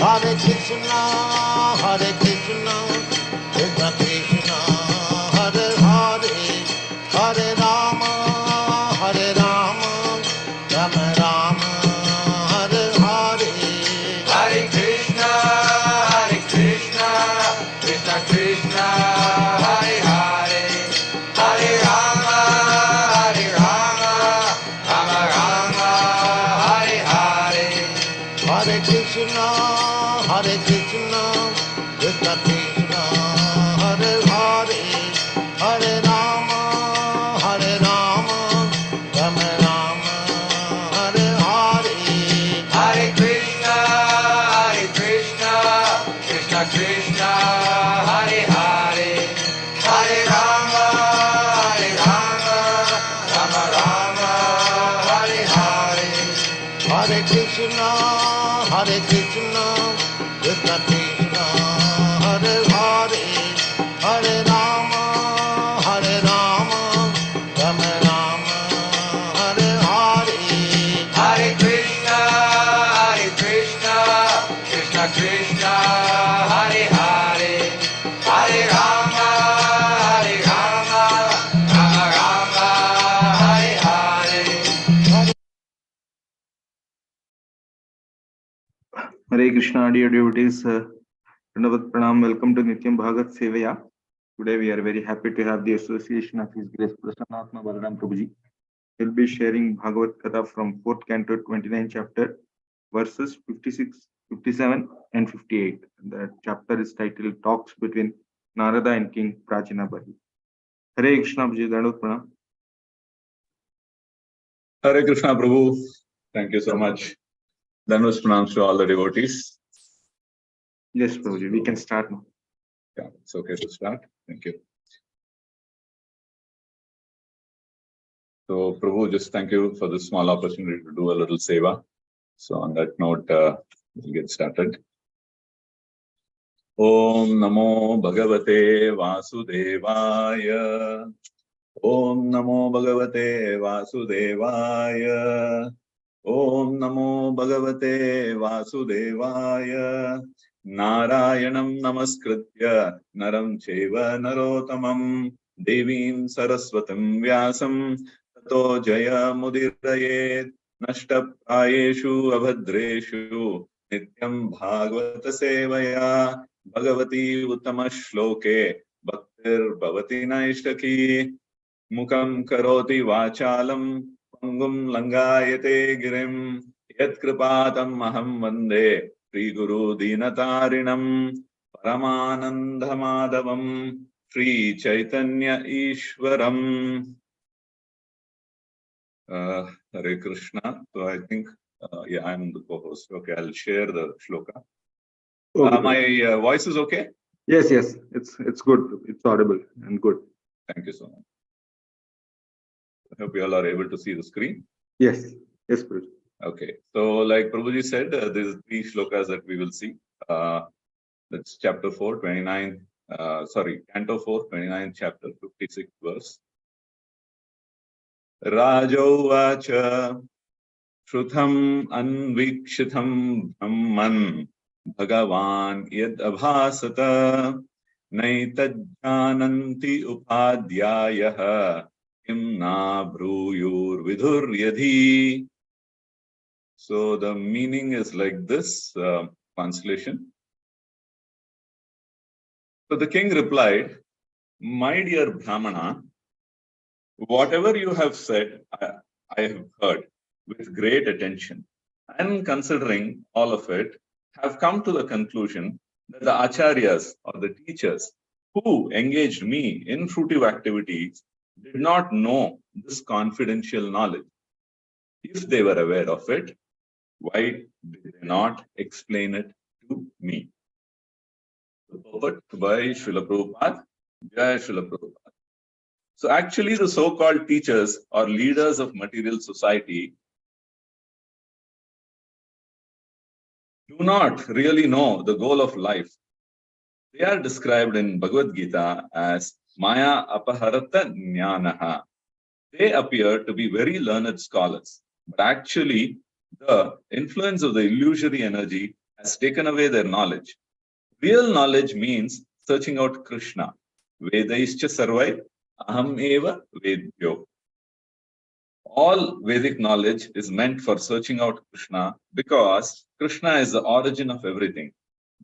Hare Krishna, Hare Krishna, Krishna Krishna, Hare Hare, Hare Rama, Hare Rama, Rama Rama, Hare Hare. Hare Krishna, Krishna Krishna, Hare Hare, Hare Rama, Rama Rama, Hare Hare. Hare Krishna, Krishna Krishna, Hare Hare, Hare Rama, Rama Rama, Hare Hare. Hare Krishna, Krishna Krishna, Hare Hare, Hare Rama, Rama Rama, Hare Hare. Hare Krishna, Krishna Krishna, Hare Hare, Hare Rama, Rama Rama, Hare Hare. Hare Krishna, Krishna Krishna, Hare Hare, Hare Rama, Rama Rama, Hare Hare. Hare Krishna, dear devotees. Dandavat Pranam. Welcome to Nityam Bhagavata Sevaya. Today we are very happy to have the association of His Grace Prasannatma Balaram Prabhuji. He'll be sharing Bhagavata from 4th canto, 29th chapter, verses 56, 57 and 58. The chapter is titled Talks Between Narada and King Prachinabali. Hare Krishna, Prabhuji. Dandavat Pranam. Hare Krishna, Prabhu. Thank you so much. Dandavat Pranam to all the devotees. Yes, Prabhuji, we can start now. Yeah, it's okay to start. Thank you. So, Prabhu, just thank you for this small opportunity to do a little seva. So, on that note, we'll get started. Om Namo Bhagavate Vasudevaya. Om Namo Bhagavate Vasudevaya. Om Namo Bhagavate Vasudevaya. Narayanam Namaskritya Naram Cheva Narotamam Devim Saraswatam Vyasam Tato Jaya Mudirayet Nashta Prayeshu Abhadreshu Nityam Bhagavata Sevaya Bhagavati Uttama Shloke Bhaktir Bhavati Naishtaki Mukam Karoti Vachalam Pangum Langayate Girim Yat Kripatam Maham Vande Shri Guru Dinatarinam Paramanandhamadavam Shri Chaitanya Ishwaram. Hare Krishna. So I think, yeah, I'm the co-host. Okay, I'll share the shloka. Okay. My voice is okay? Yes, it's good. It's audible and good. Thank you so much. I hope you all are able to see the screen. Yes, Prabhuji. Okay, so like Prabhuji said, there's 3 shlokas that we will see. That's chapter 4, 29, canto 4, 29, chapter 56 verse. Rajovacha Shrutham Anvikshitham Brahman Bhagavan Yad Abhasata Naitajjananti Upadhyayah Kim Na Bruyur Viduryadhi. So the meaning is like this, translation. So the king replied, my dear Brahmana, whatever you have said, I have heard with great attention, and considering all of it, have come to the conclusion that the acharyas or the teachers who engaged me in fruitive activities did not know this confidential knowledge. If they were aware of it, why did they not explain it to me? By Srila Prabhupada, Jai Srila Prabhupada. So actually the so-called teachers or leaders of material society do not really know the goal of life. They are described in Bhagavad Gita as Maya Apaharata Jnanaha. They appear to be very learned scholars, but actually the influence of the illusory energy has taken away their knowledge. Real knowledge means searching out Krishna. Vedaischa sarvai aham eva vedyo. All Vedic knowledge is meant for searching out Krishna because Krishna is the origin of everything.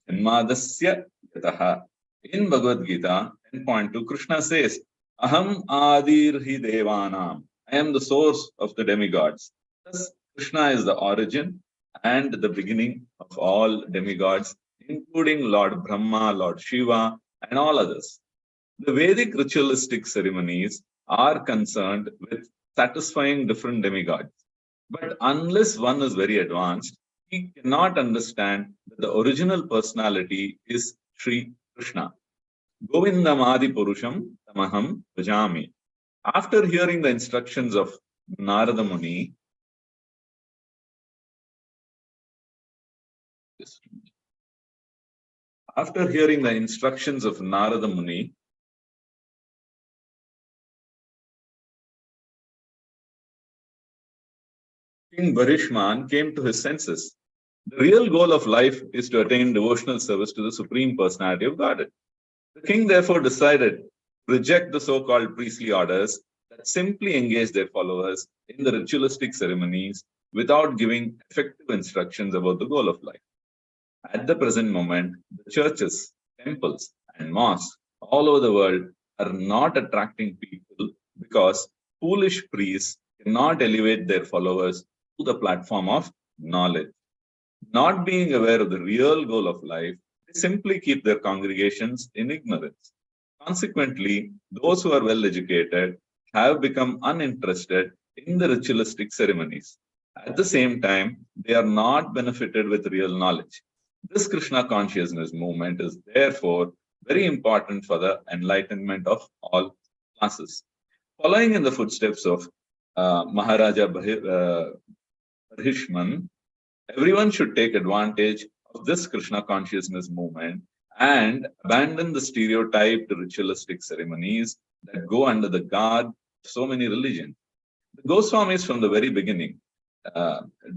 Janmadasya yataha. In Bhagavad Gita 10.2, Krishna says, Aham adirhi devanam. I am the source of the demigods. Thus, Krishna is the origin and the beginning of all demigods, including Lord Brahma, Lord Shiva, and all others. The Vedic ritualistic ceremonies are concerned with satisfying different demigods. But unless one is very advanced, he cannot understand that the original personality is Sri Krishna. Govindamadi Purusham Tamaham Bhajami. After hearing the instructions of Narada Muni, King Bharishman came to his senses. The real goal of life is to attain devotional service to the Supreme Personality of Godhead. The king therefore decided to reject the so-called priestly orders that simply engage their followers in the ritualistic ceremonies without giving effective instructions about the goal of life. At the present moment, the churches, temples, and mosques all over the world are not attracting people because foolish priests cannot elevate their followers to the platform of knowledge. Not being aware of the real goal of life, they simply keep their congregations in ignorance. Consequently, those who are well educated have become uninterested in the ritualistic ceremonies. At the same time, they are not benefited with real knowledge. This Krishna consciousness movement is therefore very important for the enlightenment of all classes. Following in the footsteps of Maharaja Bharishman, everyone should take advantage of this Krishna consciousness movement and abandon the stereotyped ritualistic ceremonies that go under the guard of so many religions. The Goswamis from the very beginning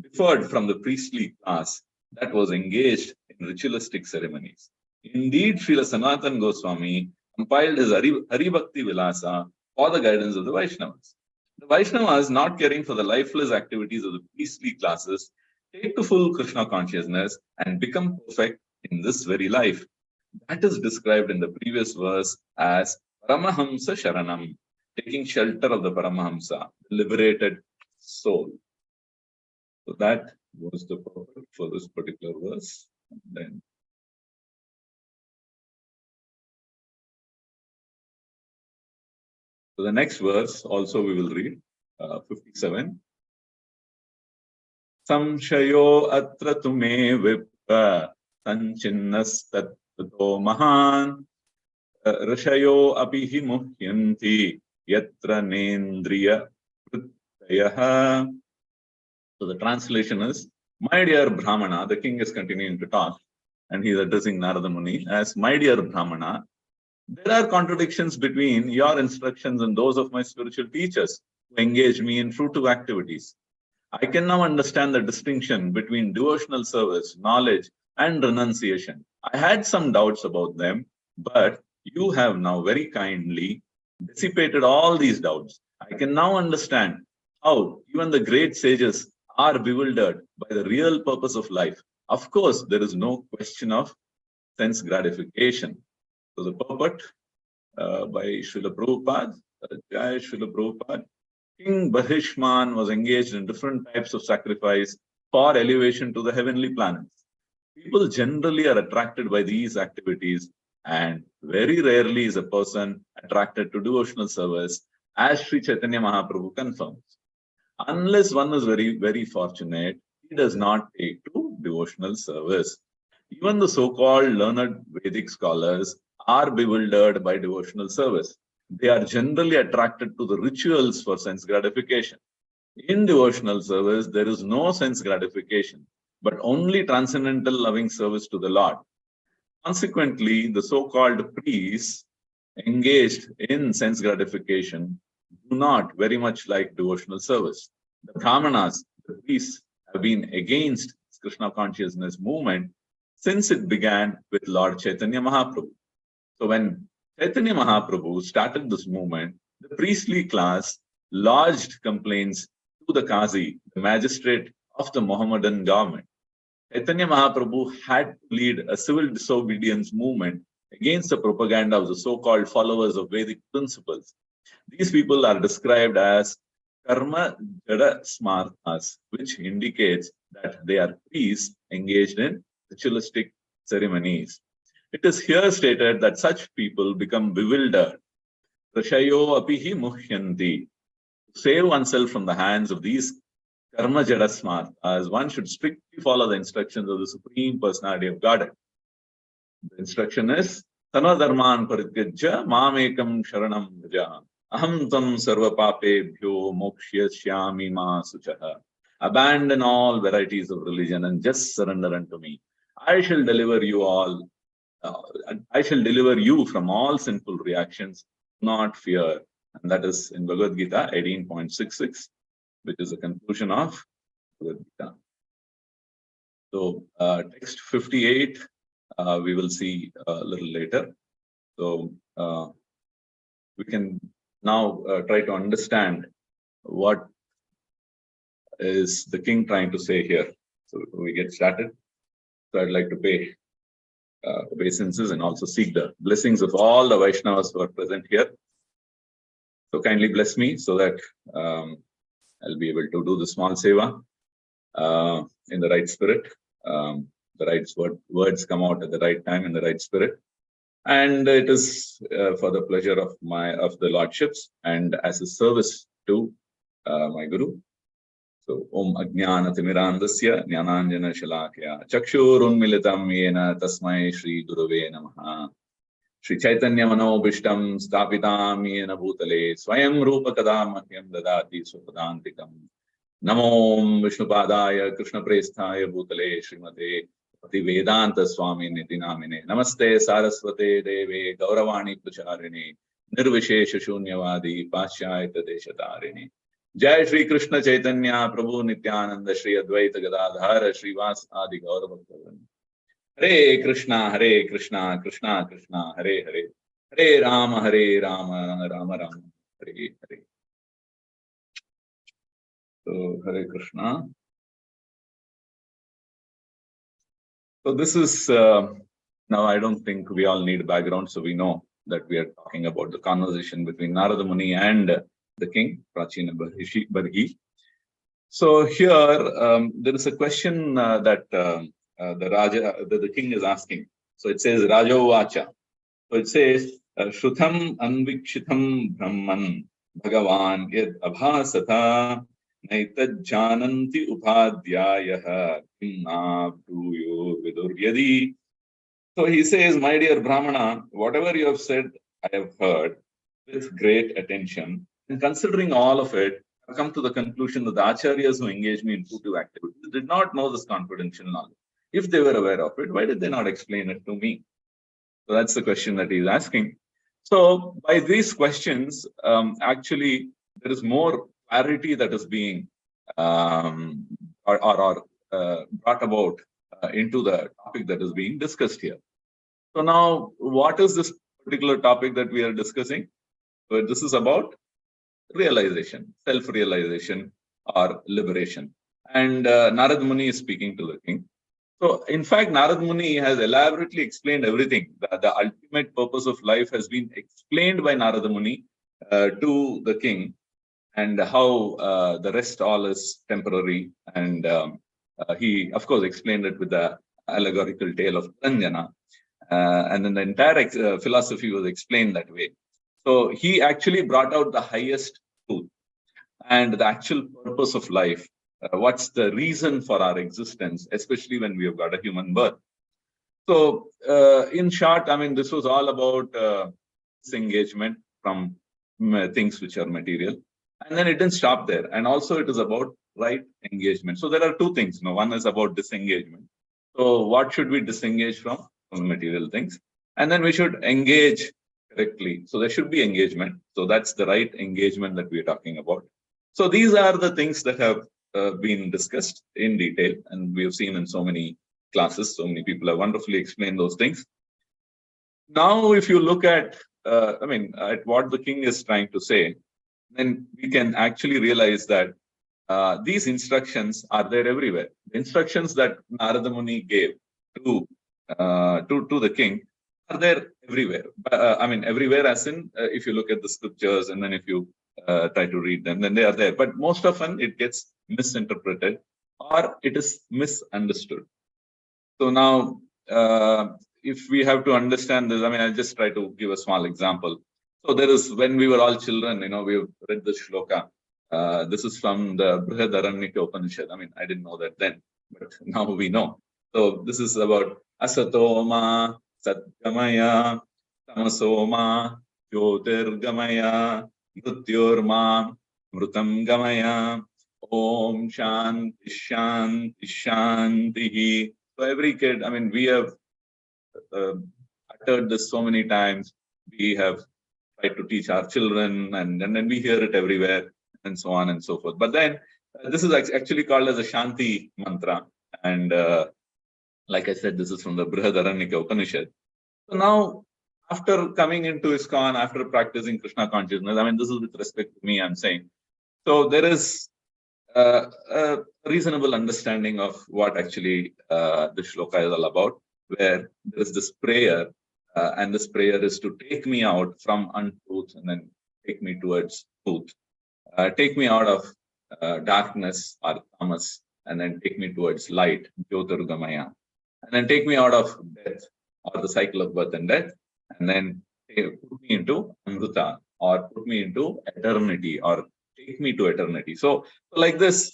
differed from the priestly class that was engaged in ritualistic ceremonies. Indeed, Srila Sanatana Goswami compiled his Haribhakti Vilasa for the guidance of the Vaishnavas. The Vaishnavas, not caring for the lifeless activities of the priestly classes, take to full Krishna consciousness and become perfect in this very life. That is described in the previous verse as Paramahamsa Sharanam, taking shelter of the Paramahamsa, the liberated soul. So that was the purport for this particular verse. And then so the next verse also we will read, 57. Samshayo atra tume vipra sanchinnas tattvato mahan rishayo apihi muhyanti yatra nendriya vrittayaha. So the translation is, my dear Brahmana, the king is continuing to talk and he is addressing Narada Muni as, my dear Brahmana, there are contradictions between your instructions and those of my spiritual teachers who engage me in fruitive activities. I can now understand the distinction between devotional service, knowledge, and renunciation. I had some doubts about them, but you have now very kindly dissipated all these doubts. I can now understand how even the great sages are bewildered by the real purpose of life. Of course, there is no question of sense gratification. So the purport by Srila Prabhupada, Jai Srila Prabhupada, King Bharishman was engaged in different types of sacrifice for elevation to the heavenly planets. People generally are attracted by these activities, and very rarely is a person attracted to devotional service, as Sri Chaitanya Mahaprabhu confirms. Unless one is very, very fortunate, he does not take to devotional service. Even the so-called learned Vedic scholars are bewildered by devotional service. They are generally attracted to the rituals for sense gratification. In devotional service, there is no sense gratification, but only transcendental loving service to the Lord. Consequently, the so-called priests engaged in sense gratification do not very much like devotional service. The Brahmanas, the priests, have been against Krishna consciousness movement since it began with Lord Chaitanya Mahaprabhu. So when Chaitanya Mahaprabhu started this movement, the priestly class lodged complaints to the Qazi, the magistrate of the Mohammedan government. Chaitanya Mahaprabhu had to lead a civil disobedience movement against the propaganda of the so-called followers of Vedic principles. These people are described as karma jada smartas, which indicates that they are priests engaged in ritualistic ceremonies. It is here stated that such people become bewildered. Prashayo apihi muhyanti. To save oneself from the hands of these karma jada smartas, one should strictly follow the instructions of the Supreme Personality of Godhead. The instruction is Tanadharman parityajya mamekam sharanam bhaja. Aham tam sarva papebhyo mokshyashyami ma suchaha. Abandon all varieties of religion and just surrender unto me. I shall deliver you all. I shall deliver you from all sinful reactions. Not fear. And that is in Bhagavad Gita 18.66, which is the conclusion of Bhagavad Gita. So text 58, we will see a little later. So we can now try to understand what is the king trying to say here. So we get started. So I'd like to pay obeisances and also seek the blessings of all the Vaishnavas who are present here. So kindly bless me so that I'll be able to do the small seva in the right spirit. The right words come out at the right time in the right spirit. And it is for the pleasure of the lordships and as a service to my guru. So Om Ajnana Timirandasya Jnananjana Shalakya Chakshurunmilitam Yena Tasmai Shri Gurave Namaha Shri Chaitanya Manobishtam Stapitam Yena Bhutale Swayam Rupa Kadamahyam Dadati Supadantikam Namo Vishnupadaya Krishna Presthaya Bhutale Srimate Bhakti Vedanta Swami Niti Namine Namaste Saraswate Deve Gauravani Pracharine Nirvishesha Shunyavadi Paschayata Deshatarini Jai Shri Krishna Chaitanya Prabhu Nityananda Shri Advaita Gadadhara Srivas Adi Gaurabhaktavan Hare Krishna Krishna Krishna Hare Hare Hare Rama Rama Rama Hare Hare. So Hare Krishna. So this is now I don't think we all need background, so we know that we are talking about the conversation between Narada Muni and the king, Prachina Barhi. So here there is a question that the king is asking. So it says Raja Vacha. So it says Shrutam Anvikshitam Brahman Bhagavan Yad Abhasatha Naitad Jananti Upadhyayah Kimna Bhuyo Viduryadi. So he says, my dear Brahmana, whatever you have said, I have heard with great attention. And considering all of it, I've come to the conclusion that the acharyas who engaged me in intuitive activities did not know this confidential knowledge. If they were aware of it, why did they not explain it to me? So that's the question that he's asking. So by these questions, actually, there is more clarity that is being brought about into the topic that is being discussed here. So now, what is this particular topic that we are discussing? So this is about realization, self-realization or liberation. And Narad Muni is speaking to the king. So in fact, Narad Muni has elaborately explained everything. The ultimate purpose of life has been explained by Narada Muni to the king, and how the rest all is temporary. And he, of course, explained it with the allegorical tale of Ranjana. And then the entire philosophy was explained that way. So he actually brought out the highest truth and the actual purpose of life. What's the reason for our existence, especially when we have got a human birth. So in short, I mean, this was all about disengagement from things which are material. And then it didn't stop there. And also it is about right engagement. So there are two things. One is about disengagement. So what should we disengage from material things? And then we should engage correctly. So there should be engagement. So that's the right engagement that we're talking about. So these are the things that have been discussed in detail, and we have seen in so many classes. So many people have wonderfully explained those things. Now, if you look at, at what the king is trying to say, then we can actually realize that these instructions are there everywhere. The instructions that Narada Muni gave to the king are there everywhere. Everywhere as in, if you look at the scriptures and then if you try to read them, then they are there. But most often it gets misinterpreted or it is misunderstood. So now, if we have to understand this, I'll just try to give a small example. So there is, when we were all children, we've read this shloka. This is from the Bhagavata Upanishad. I didn't know that then, but now we know. So this is about Asatoma, Satgamaya, Tamasoma, Jyotirgamaya, Mrityorma, Mrutam Gamaya, Om Shanti Shanti Shanti. So every kid, we have uttered this so many times. We have tried to teach our children, and then we hear it everywhere, and so on and so forth. But then this is actually called as a Shanti mantra. And like I said, this is from the Bhagavata Upanishad. So now, after coming into ISKCON, after practicing Krishna consciousness, this is with respect to me, I'm saying. So there is a reasonable understanding of what actually the shloka is all about, where there is this prayer, and this prayer is to take me out from untruth and then take me towards truth. Take me out of darkness or tamas and then take me towards light, Jyotirgamaya. And then take me out of death or the cycle of birth and death, and then put me into Amrita, or put me into eternity, or take me to eternity. So like this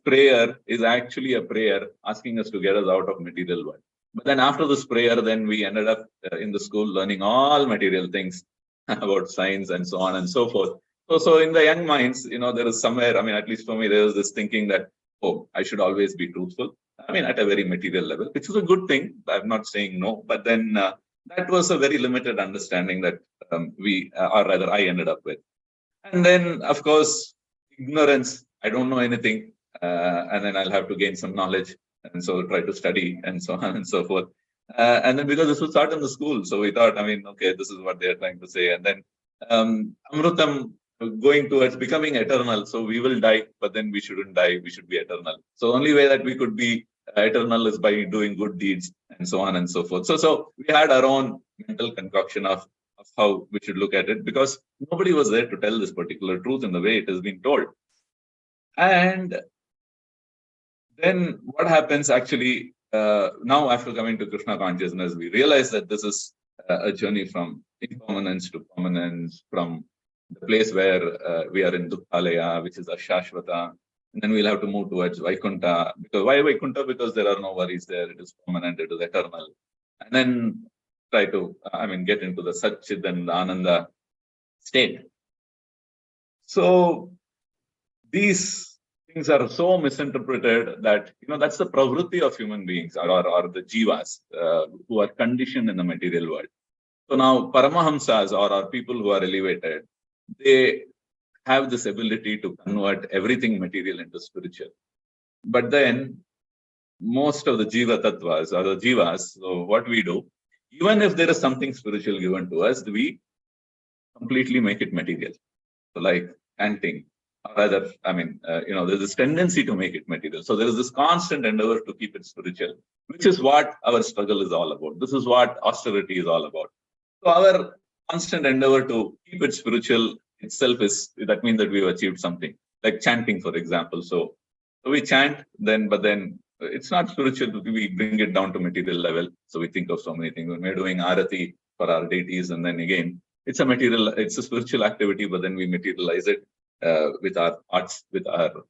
prayer is actually a prayer asking us to get us out of material world. But then after this prayer, then we ended up in the school learning all material things about science and so on and so forth. So in the young minds, there is somewhere, at least for me, there was this thinking that, oh, I should always be truthful. At a very material level, which is a good thing. I'm not saying no, but then that was a very limited understanding that I ended up with. And then, of course, ignorance. I don't know anything, and then I'll have to gain some knowledge, and so try to study, and so on and so forth. And then because this was taught in the school, so we thought, okay, this is what they're trying to say. And then Amrutam, going towards becoming eternal. So we will die, but then we shouldn't die. We should be eternal. So only way that we could be eternal is by doing good deeds, and so on and so forth. So we had our own mental concoction of how we should look at it, because nobody was there to tell this particular truth in the way it has been told. And then what happens actually, now after coming to Krishna consciousness, we realize that this is a journey from impermanence to permanence, from the place where we are in Dukhalaya, which is Ashashvata, and then we'll have to move towards Vaikuntha. Because why Vaikuntha? Because there are no worries there. It is permanent. It is eternal. And then try to, get into the Satchid and Ananda state. So these things are so misinterpreted that, that's the pravrutti of human beings or the jivas who are conditioned in the material world. So now Paramahamsas or people who are elevated, they have this ability to convert everything material into spiritual. But then most of the jiva tattvas or the jivas, so what we do, even if there is something spiritual given to us, we completely make it material. So like chanting, or rather, there's this tendency to make it material. So there is this constant endeavor to keep it spiritual, which is what our struggle is all about. This is what austerity is all about. So our constant endeavor to keep it spiritual itself that means that we've achieved something, like chanting, for example. So we chant, but then it's not spiritual. We bring it down to material level. So we think of so many things. When we're doing arati for our deities, and then again, it's a spiritual activity, but then we materialize it with our thoughts, with our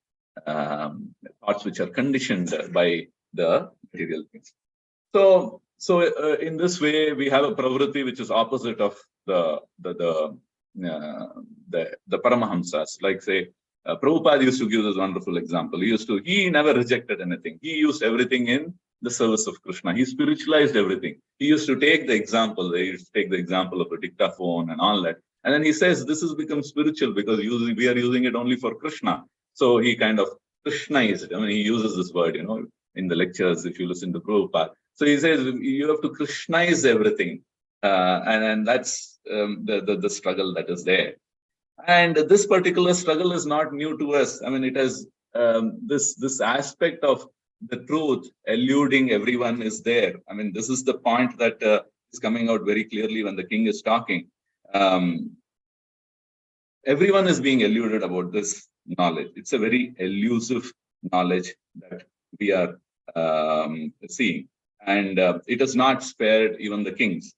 thoughts which are conditioned by the material things. So in this way, we have a pravritti which is opposite of the Paramahamsas. Like say, Prabhupada used to give this wonderful example. He never rejected anything. He used everything in the service of Krishna. He spiritualized everything. He used to take the example. He used to take the example of a dictaphone and all that. And then he says, this has become spiritual because we are using it only for Krishna. So he kind of Krishnaized it. He uses this word, in the lectures, if you listen to Prabhupada. So he says you have to Krishnaize everything. And that's the struggle that is there. And this particular struggle is not new to us. I mean, it has this aspect of the truth eluding everyone is there. I mean, this is the point that is coming out very clearly when the king is talking. Everyone is being eluded about this knowledge. It's a very elusive knowledge that we are seeing. And it has not spared even the kings.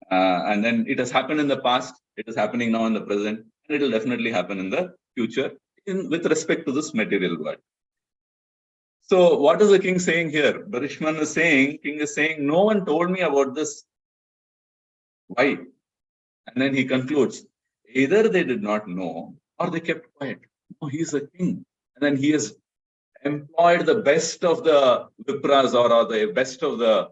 And then it has happened in the past, it is happening now in the present, and it will definitely happen in the future with respect to this material world. So what is the king saying here? Barishman is saying, king is saying, no one told me about this. Why? And then he concludes, either they did not know or they kept quiet. No, he is a king. And then he has employed the best of the Vipras or the best of the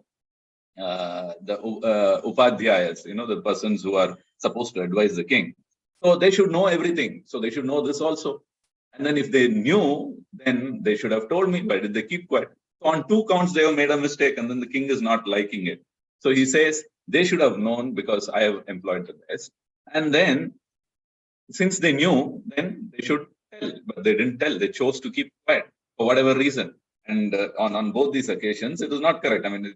upadhyayas, the persons who are supposed to advise the king. So they should know everything. So they should know this also. And then if they knew, then they should have told me. Why did they keep quiet? So on two counts, they have made a mistake, and then the king is not liking it. So he says, they should have known because I have employed the best. And then, since they knew, then they should tell. But they didn't tell. They chose to keep quiet for whatever reason. And on both these occasions, it was not correct. I mean,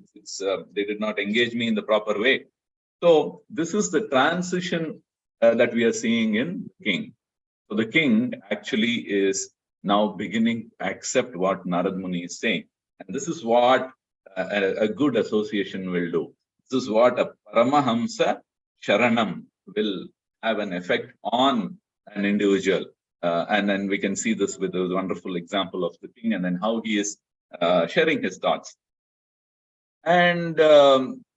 they did not engage me in the proper way. So this is the transition that we are seeing in the king. So the king actually is now beginning to accept what Narad Muni is saying. And this is what a good association will do. This is what a Paramahamsa Sharanam will have an effect on an individual. And then we can see this with a wonderful example of the king and then how he is sharing his thoughts. And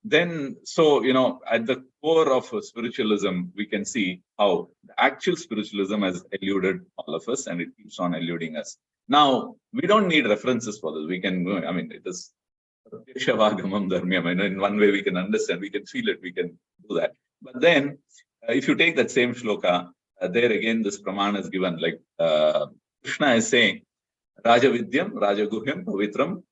then, so, at the core of spiritualism, we can see how the actual spiritualism has eluded all of us and it keeps on eluding us. Now, we don't need references for this. We can, it is Pratyakshavagamam Dharmyam. In one way we can understand, we can feel it, we can do that. But then, if you take that same shloka, there again, this pramana is given, like Krishna is saying, Raja Vidyam, Raja Guhyam, Pavitram,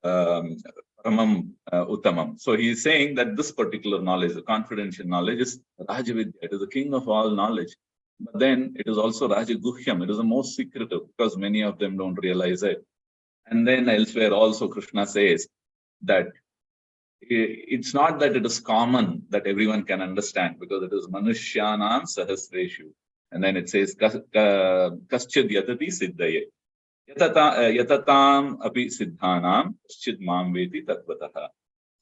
Paramam Uttamam. So he is saying that this particular knowledge, the confidential knowledge, is Raja Vidya. It is the king of all knowledge. But then it is also Raja Guhyam. It is the most secretive because many of them don't realize it. And then elsewhere also Krishna says that it's not that it is common that everyone can understand because it is Manushyanam Sahasreshu. And then it says Kaschid Yatati Siddhaye. Yatatam api siddhanam kaschid mam veti tatvataha.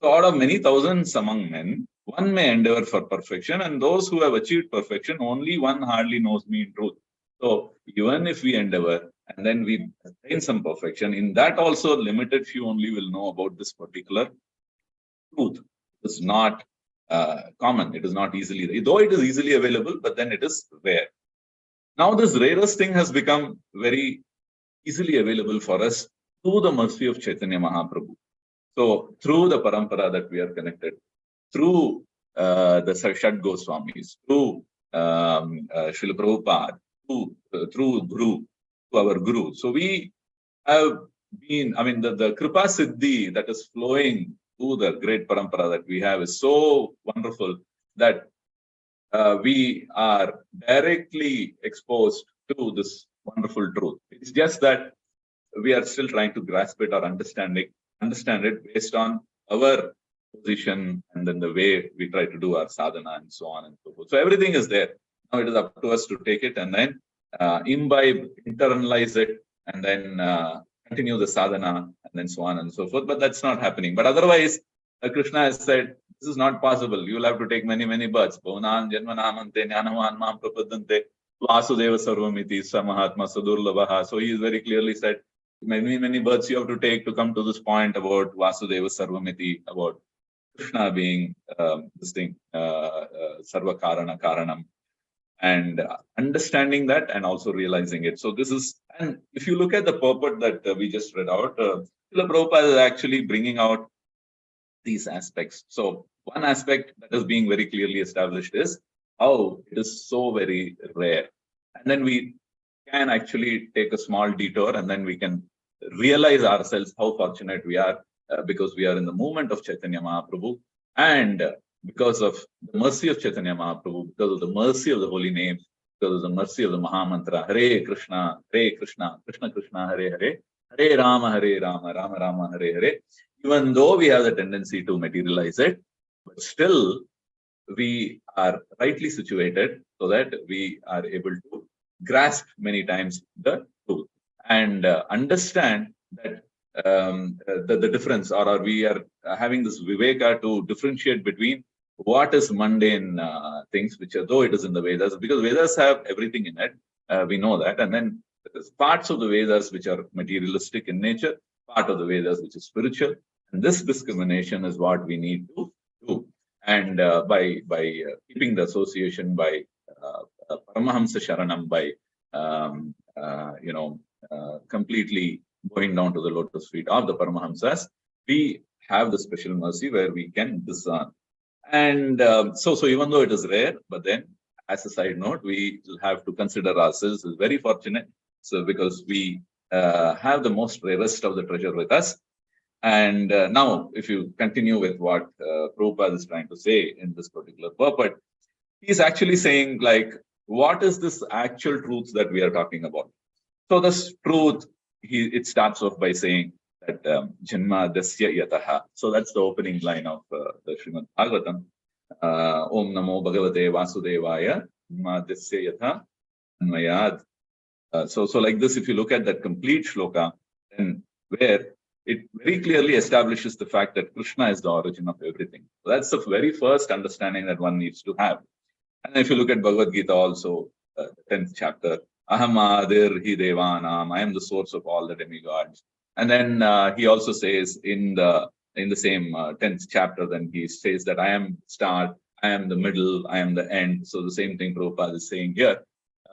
So out of many thousands among men, one may endeavor for perfection, and those who have achieved perfection, only one hardly knows me in truth. So even if we endeavor and then we attain some perfection, in that also limited few only will know about this particular truth. It is not common. It is not easily, though it is easily available, but then it is rare. Now this rarest thing has become very easily available for us through the mercy of Chaitanya Mahaprabhu. So through the parampara that we are connected, through the Shad Goswamis, through Srila Prabhupada, through Guru, to our Guru. So we have been, the Kripa Siddhi that is flowing through the great parampara that we have is so wonderful that we are directly exposed to this wonderful truth. It's just that we are still trying to grasp it or understand it based on our position and then the way we try to do our sadhana and so on and so forth. So everything is there. Now it is up to us to take it and then imbibe, internalize it, and then continue the sadhana and then so on and so forth. But that's not happening. But otherwise, Krishna has said, this is not possible. You will have to take many, many births. Bhavanam Janmanamante Jnanavan Mam Prapadante Vasudeva Sarvamiti Samahatma Sadurlabhaha. So he is very clearly said, many, many births you have to take to come to this point about Vasudeva Sarvamiti, about Krishna being this thing, Sarva Karana Karanam, and understanding that and also realizing it. So this is, and if you look at the purport that we just read out, Srila Prabhupada is actually bringing out these aspects. So one aspect that is being very clearly established is how it is so very rare. And then we can actually take a small detour and then we can realize ourselves how fortunate we are because we are in the movement of Chaitanya Mahaprabhu, and because of the mercy of Chaitanya Mahaprabhu, because of the mercy of the holy names, because of the mercy of the Mahamantra, Hare Krishna, Krishna Krishna, Hare Hare, Hare Rama, Rama Rama, Hare Hare. Even though we have the tendency to materialize it, but still we are rightly situated so that we are able to grasp many times the truth and understand that the difference, or we are having this viveka to differentiate between what is mundane things, which are, though it is in the Vedas, because Vedas have everything in it, we know that, and then there's parts of the Vedas which are materialistic in nature, part of the Vedas which is spiritual, and this discrimination is what we need to do. And by keeping the association, by Paramahamsa Sharanam, by completely going down to the lotus feet of the Paramahamsas, we have the special mercy where we can discern. And so even though it is rare, but then as a side note, we will have to consider ourselves as very fortunate. So because we have the most rarest of the treasure with us. And now, if you continue with what Prabhupada is trying to say in this particular purport, he's actually saying, like, what is this actual truth that we are talking about? So this truth, it starts off by saying that Janma Dasya Yataha. So that's the opening line of the Srimad Bhagavatam. Om Namo Bhagavate Vasudevaya, Janma Dasya Yatha Anmayad. So like this, if you look at that complete shloka, then where it very clearly establishes the fact that Krishna is the origin of everything. So that's the very first understanding that one needs to have. And if you look at Bhagavad Gita also, the 10th chapter, Aham Adir Hi Devanam, I am the source of all the demigods. And then he also says in the same 10th chapter, then he says that I am start, I am the middle, I am the end. So the same thing Prabhupada is saying here.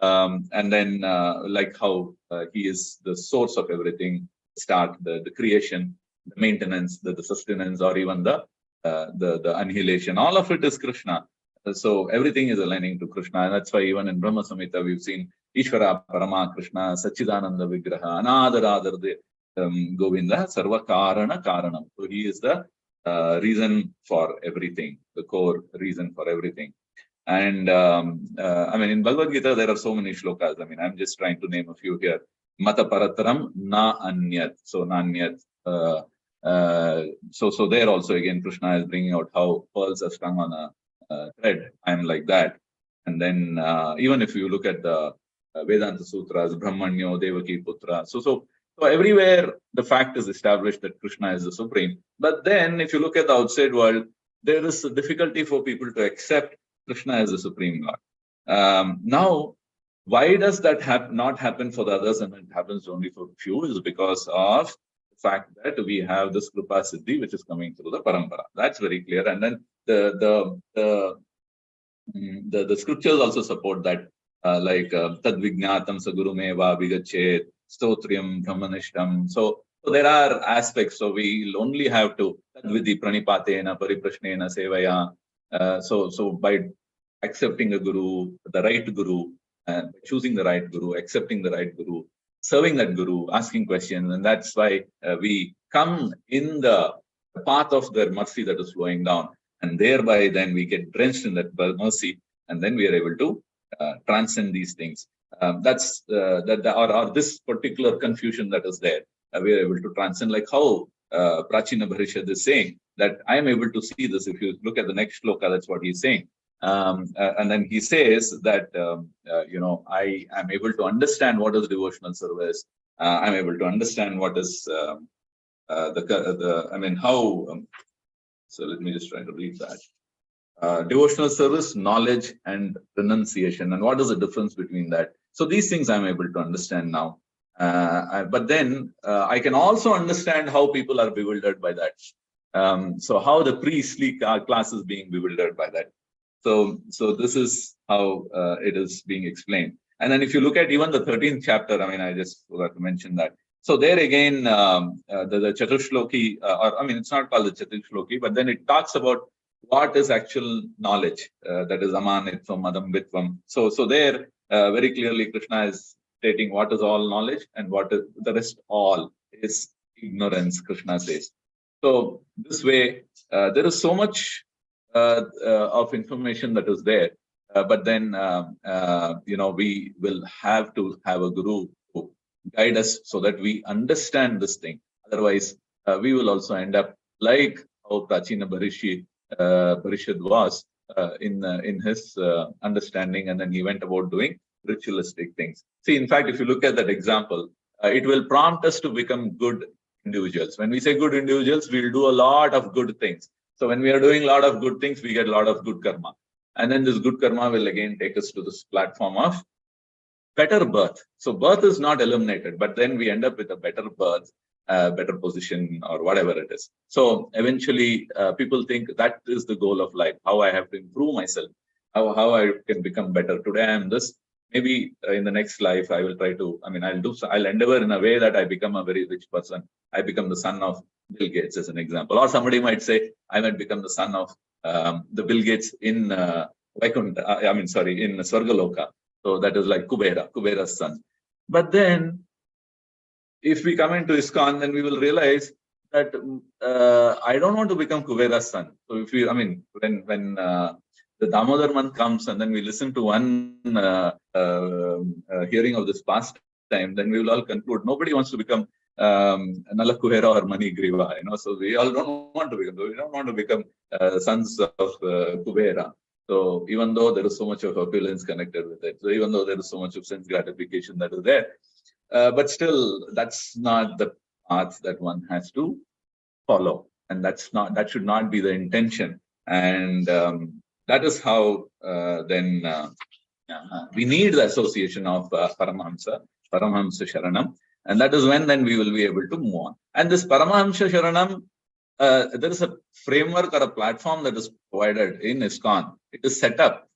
And then like how he is the source of everything, start, the creation, the maintenance, the sustenance, or even the annihilation. All of it is Krishna. So everything is aligning to Krishna. And that's why even in Brahma Samhita, we've seen Ishvara Parama Krishna, Sachidananda Vigraha, Anadaradar Govinda, Sarva Karana Karanam. So he is the reason for everything, the core reason for everything. And I mean, in Bhagavad Gita, there are so many shlokas. I mean, I'm just trying to name a few here. Mata Parataram Na Anyat. So Nanyat. So there also again, Krishna is bringing out how pearls are strung on a thread. I'm like that. And then even if you look at the Vedanta Sutras, Brahmanyo, Devaki Putra. So everywhere the fact is established that Krishna is the supreme. But then if you look at the outside world, there is a difficulty for people to accept Krishna as the supreme Lord. Now, why does that not happen for the others and it happens only for few? Is because of the fact that we have this Kripa Siddhi which is coming through the Parampara. That's very clear. And then the scriptures also support that, like Tad Vignatam Saguru Meva Vigachet, Stotriam Brahmanishtam. So there are aspects. So we only have to Tadvidi Pranipatena Pariprashnena Sevaya. So by accepting a guru, the right guru, and choosing the right guru, accepting the right guru, serving that guru, asking questions, and that's why we come in the path of their mercy that is flowing down, and thereby then we get drenched in that mercy, and then we are able to transcend these things. That's or this particular confusion that is there. We are able to transcend, like how Prachina Bharishad is saying that I am able to see this. If you look at the next shloka, that's what he's saying. And then he says that, I am able to understand what is devotional service. I'm able to understand what is how. So let me just try to read that. Devotional service, knowledge, and renunciation. And what is the difference between that? So these things I'm able to understand now. But then I can also understand how people are bewildered by that. So how the priestly class is being bewildered by that. So this is how it is being explained. And then if you look at even the 13th chapter, I mean, I just forgot to mention that. So there again, the Chatushloki, it's not called the Chatushloki, but then it talks about what is actual knowledge, that is Amanitvam, Adambitvam. So there, very clearly, Krishna is stating what is all knowledge and what is the rest all is ignorance, Krishna says. So this way, there is so much of information that is there, but then we will have to have a guru to guide us so that we understand this thing. Otherwise, we will also end up like how Prachina Parishad was in his understanding, and then he went about doing ritualistic things. See, in fact, if you look at that example, it will prompt us to become good individuals. When we say good individuals, we'll do a lot of good things. So when we are doing a lot of good things, we get a lot of good karma. And then this good karma will again take us to this platform of better birth. So birth is not eliminated, but then we end up with a better birth, better position, or whatever it is. So eventually, people think that is the goal of life, how I have to improve myself, how I can become better. Today I am this. Maybe in the next life, I will try to, I'll endeavor in a way that I become a very rich person. I become the son of Bill Gates, as an example. Or somebody might say, I might become the son of the Bill Gates in Vaikunta, in Swargaloka. So that is like Kubera's son. But then, if we come into ISKCON, then we will realize that I don't want to become Kubera's son. So if we, when the Damodar month comes and then we listen to one hearing of this past time, then we will all conclude nobody wants to become Nala Kuhera or Mani Griva. So we all don't want to become. We don't want to become sons of Kubera. So even though there is so much of opulence connected with it, so even though there is so much of sense gratification that is there, but still, that's not the path that one has to follow, and that should not be the intention. And that is how we need the association of Paramahamsa Sharanam, and that is when then we will be able to move on. And this Paramahamsa Sharanam, there is a framework or a platform that is provided in ISKCON. It is set up.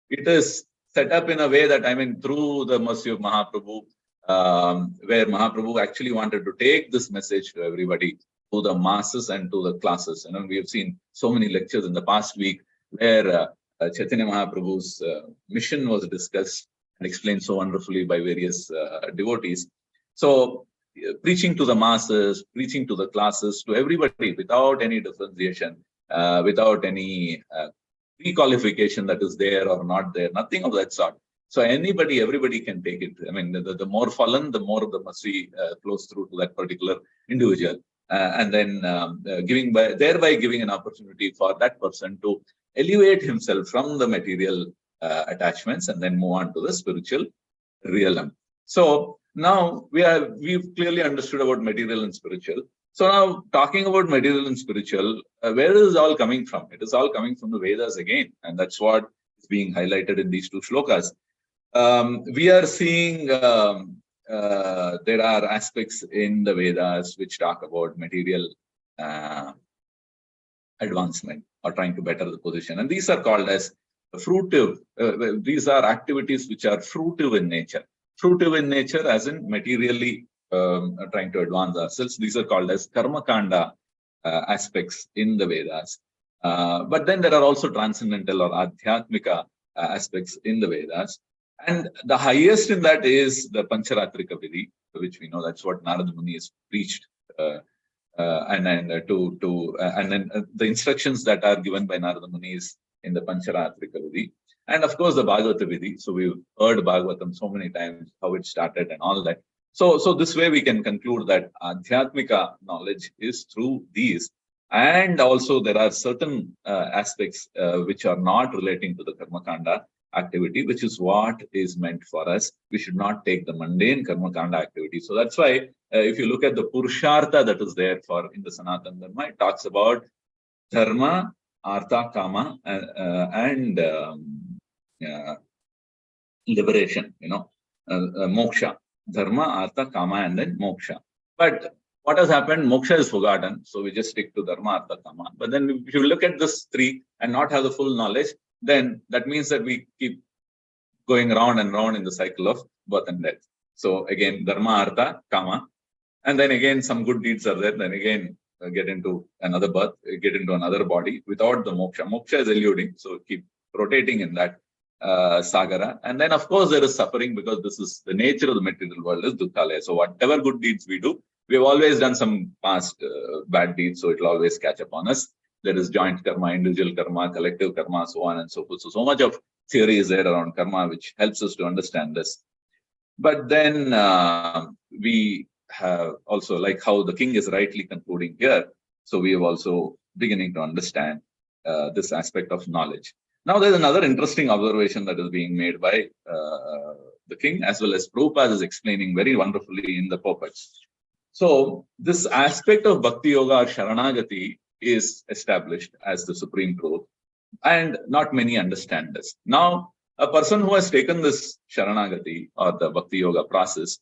It is set up in a way that, through the mercy of Mahaprabhu, where Mahaprabhu actually wanted to take this message to everybody, to the masses and to the classes. We have seen so many lectures in the past week where Chaitanya Mahaprabhu's mission was discussed and explained so wonderfully by various devotees. So, preaching to the masses, preaching to the classes, to everybody without any differentiation, without any pre-qualification that is there or not there, nothing of that sort. So everybody can take it. The more fallen, the more of the mercy flows through to that particular individual, and then thereby giving an opportunity for that person to elevate himself from the material attachments and then move on to the spiritual realm. So now we've clearly understood about material and spiritual. So now, talking about material and spiritual, where is it all coming from? It is all coming from the Vedas again, and that's what is being highlighted in these two shlokas. We are seeing there are aspects in the Vedas which talk about material advancement or trying to better the position, and these are called as fruitive. These are activities which are fruitive in nature. Fruitive in nature, as in materially trying to advance ourselves. These are called as karma kanda aspects in the Vedas. But then there are also transcendental or adhyatmika aspects in the Vedas. And the highest in that is the Pancharatrika Vidhi, which we know that's what Narada Muni has preached. And then the instructions that are given by Narada Muni is in the Pancharatrika Vidhi. And of course, the Bhagavata Vidhi. So we've heard Bhagavatam so many times, how it started and all that. So this way we can conclude that Adhyatmika knowledge is through these. And also there are certain aspects which are not relating to the Karmakanda activity, which is what is meant for us. We should not take the mundane Karmakanda activity. So that's why if you look at the Purushartha that is there in the Sanatana Dharma, it talks about Dharma, Artha, Kama, and liberation, moksha. Dharma, Artha, Kama, and then moksha. But what has happened? Moksha is forgotten. So we just stick to Dharma, Artha, Kama. But then if you look at this three and not have the full knowledge, then that means that we keep going round and round in the cycle of birth and death. So again, Dharma, Artha, Kama. And then again, some good deeds are there. Then again, get into another birth, get into another body without the moksha. Moksha is eluding. So keep rotating in that sagara. And then, of course, there is suffering because this is the nature of the material world is dukkhalaya. So whatever good deeds we do, We've always done some past bad deeds, so it'll always catch up on us. There is joint karma, individual karma, collective karma, so on and so forth. So much of theory is there around karma, which helps us to understand this. But then we have also, like how the king is rightly concluding here, so we have also beginning to understand this aspect of knowledge. Now, there's another interesting observation that is being made by the king, as well as Prabhupada is explaining very wonderfully in the purports. So, this aspect of Bhakti Yoga or Sharanagati is established as the supreme truth, and not many understand this. Now, a person who has taken this Sharanagati or the Bhakti Yoga process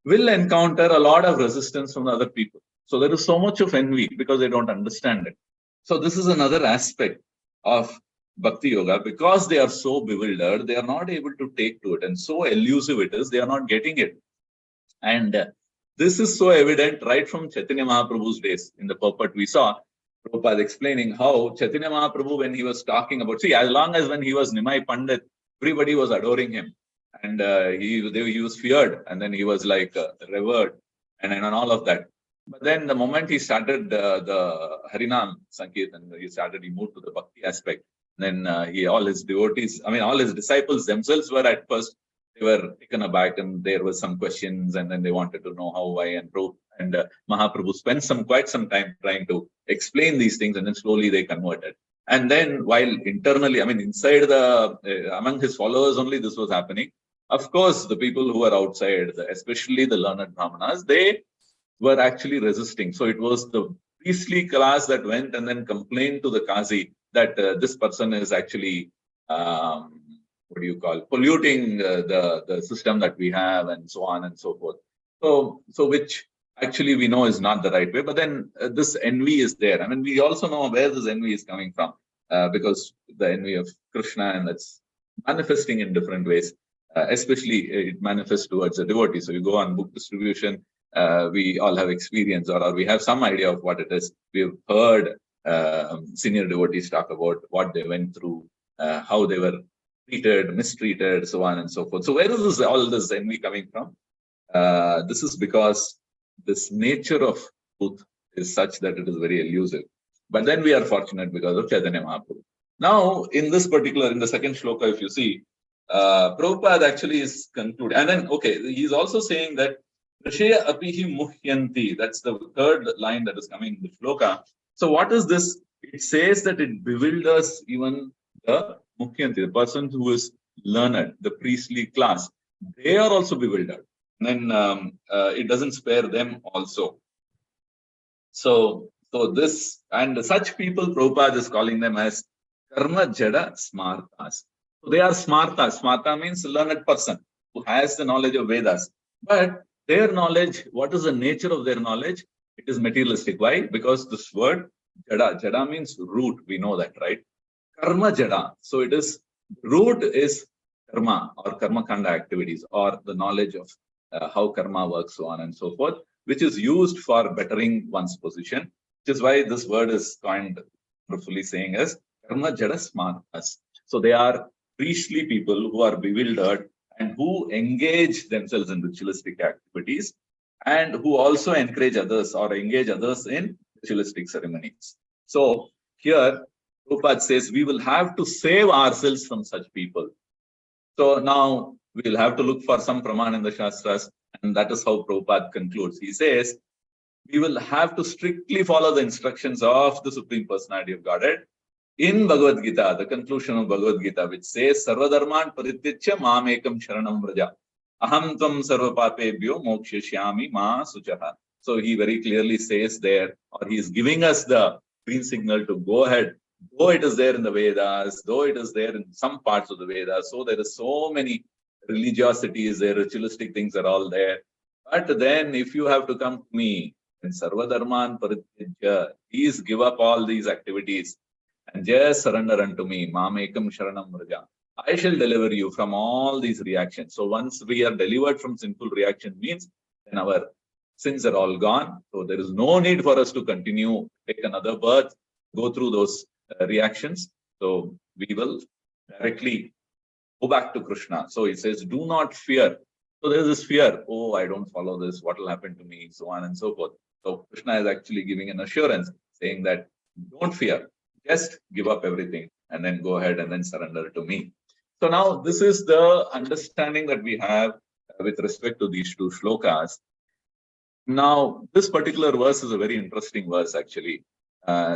will encounter a lot of resistance from other people. So there is so much of envy because they don't understand it. So this is another aspect of Bhakti Yoga. Because they are so bewildered, they are not able to take to it, and so elusive it is, they are not getting it. And this is so evident right from Chaitanya Mahaprabhu's days. In the purport we saw Prabhupada explaining how Chaitanya Mahaprabhu, when he was talking about, see, as long as when he was Nimai Pandit, everybody was adoring him, and he was feared, and then he was like revered, and all of that. But then the moment he started the Harinam Sankirtan, he moved to the Bhakti aspect. Then all his devotees, all his disciples themselves were at first, they were taken aback, and there was some questions, and then they wanted to know how, why, and prove. And Mahaprabhu spent quite some time trying to explain these things, and then slowly they converted. And then while internally, inside among his followers only this was happening. Of course, the people who were outside, especially the learned Brahmanas, they were actually resisting. So it was the priestly class that went and then complained to the Qazi that this person is actually, polluting the system that we have, and so on and so forth. So which actually we know is not the right way. But then this envy is there. We also know where this envy is coming from, because the envy of Krishna, and that's manifesting in different ways. Especially it manifests towards a devotee. So you go on book distribution, we all have experience, or we have some idea of what it is. We've heard senior devotees talk about what they went through, how they were treated, mistreated, so on and so forth. So where is all this envy coming from? This is because this nature of truth is such that it is very elusive. But then we are fortunate because of Chaitanya Mahaprabhu. Now, in this particular, in the second shloka, if you see, Prabhupada actually is concluding. And then, he's also saying that Rishaya apihi muhyanti. That's the third line that is coming in the shloka. So what is this? It says that it bewilders even the muhyanti, the person who is learned, the priestly class. They are also bewildered. And then it doesn't spare them also. So this, and such people, Prabhupada is calling them as karma jada smartas. So they are smarta. Smarta means learned person who has the knowledge of Vedas. But their knowledge, what is the nature of their knowledge? It is materialistic. Why? Because this word jada, jada means root. We know that, right? Karma jada. So it is, root is karma or karma kanda activities, or the knowledge of how karma works, so on and so forth, which is used for bettering one's position, which is why this word is coined, roughly saying as karma jada smartas. So they are priestly people who are bewildered and who engage themselves in ritualistic activities, and who also encourage others or engage others in ritualistic ceremonies. So here, Prabhupada says we will have to save ourselves from such people. So now we will have to look for some praman in the Shastras, and that is how Prabhupada concludes. He says we will have to strictly follow the instructions of the Supreme Personality of Godhead in Bhagavad Gita, the conclusion of Bhagavad Gita, which says Sarvadharman Parityachya Mamekam Sharanam Vraja Aham Tvam Sarvapapebhyo Mokshishyami Ma Suchaha. So he very clearly says there, or he is giving us the green signal to go ahead, though it is there in the Vedas, though it is there in some parts of the Vedas. So there is so many religiosities there, ritualistic things are all there. But then if you have to come to me, and Sarvadharman Parityajya, please give up all these activities and just surrender unto me. Mamekam Sharanam Vraja. I shall deliver you from all these reactions. So once we are delivered from sinful reaction, means then our sins are all gone. So there is no need for us to continue, take another birth, go through those reactions. So we will directly go back to Krishna. So he says, do not fear So there's this fear, oh, I don't follow this, what will happen to me, so on and so forth. So Krishna is actually giving an assurance, saying that don't fear, just give up everything and then go ahead and then surrender to me. So now this is the understanding that we have with respect to these two shlokas. Now, this particular verse is a very interesting verse, actually.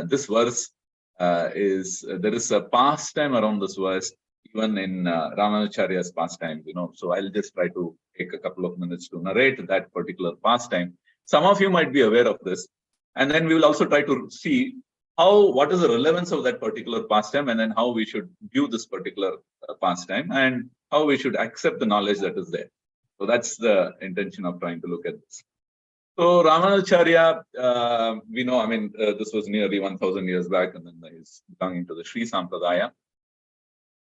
This verse there is a pastime around this verse, even in Ramanacharya's pastime, So I'll just try to take a couple of minutes to narrate that particular pastime. Some of you might be aware of this. And then we will also try to see what is the relevance of that particular pastime, and then how we should view this particular pastime, and how we should accept the knowledge that is there. So that's the intention of trying to look at this. So Ramanacharya, we know, this was nearly 1,000 years back, and then he's belonging to the Sri Sampradaya.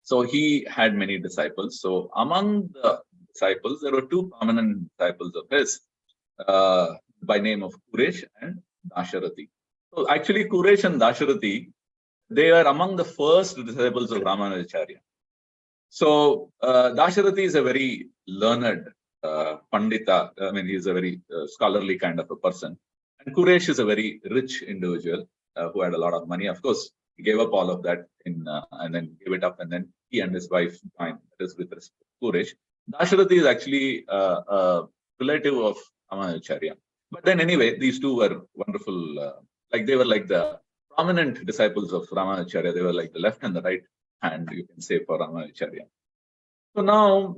So he had many disciples. So among the disciples, there were two prominent disciples of his, by name of Kuresh and Dasharati. So actually, Kuresh and Dasharati, they are among the first disciples of Ramanacharya. So Dasharati is a very learned Pandita. He's a very scholarly kind of a person. And Kuresh is a very rich individual who had a lot of money. Of course, he gave up all of that and then gave it up, and then he and his wife joined. That is with respect to Kuresh. Dasharati is actually a relative of Ramanacharya. But then anyway, these two were wonderful. They were like the prominent disciples of Ramanacharya. They were like the left and the right hand, you can say, for Ramanacharya. So now,